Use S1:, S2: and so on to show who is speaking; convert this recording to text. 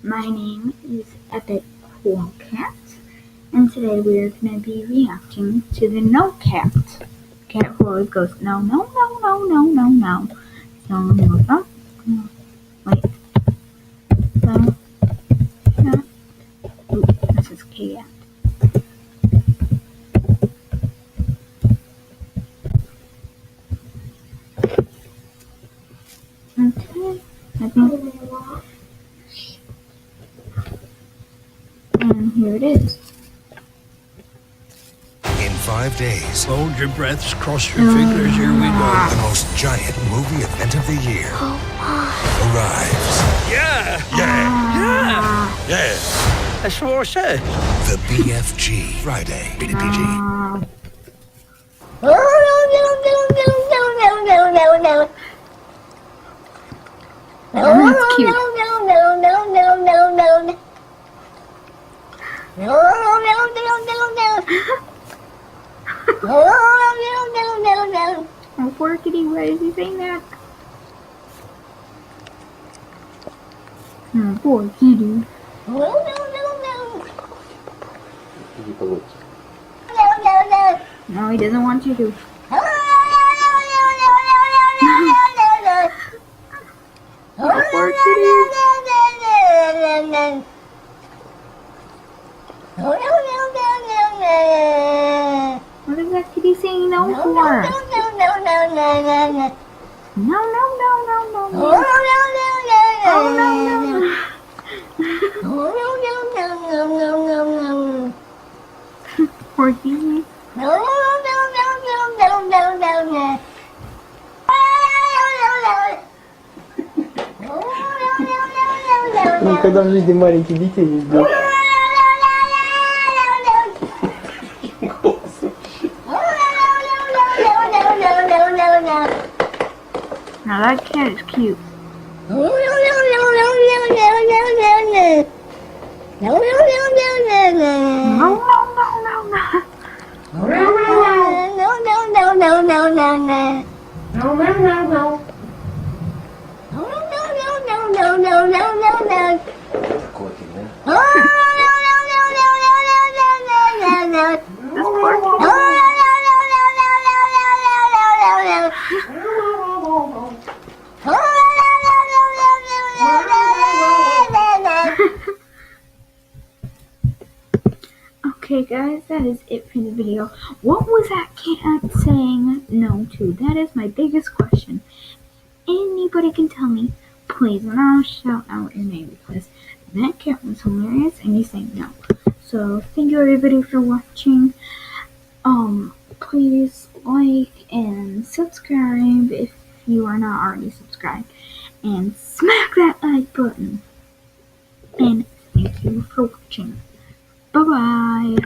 S1: My name is Epic-coolcat, and today we are going to be reacting to the no cat. Cat who always goes no, no, no, no, no, no, no. So, no, no, wait. No, cat. Ooh, this is cat. Okay, I think. And here it is.
S2: In 5 days,
S3: Hold your breaths, cross your fingers, here we go.
S2: the most giant movie event of the year arrives.
S3: Yeah! That's what I said.
S2: The BFG Friday. Rated PG.
S1: That's cute. Oh, poor kitty, why is he saying that? Poor kitty. No, he doesn't want you to. Oh, poor kitty. What is that kitty saying no for? No, no, no, no, no, no. Oh, no, no, no. Poor kitty.
S4: Никогда в жизни маленьких детей не ждет.
S1: Now that cat is cute.
S4: Ну,
S1: Okay guys, that is it for the video. What was that cat saying no to? That is my biggest question. Anybody can tell me, please, and I'll shout out your name because that cat was hilarious and he's saying no. So thank you everybody for watching. Please like and subscribe if you are not already subscribed. And smack that like button. And thank you for watching. Bye-bye.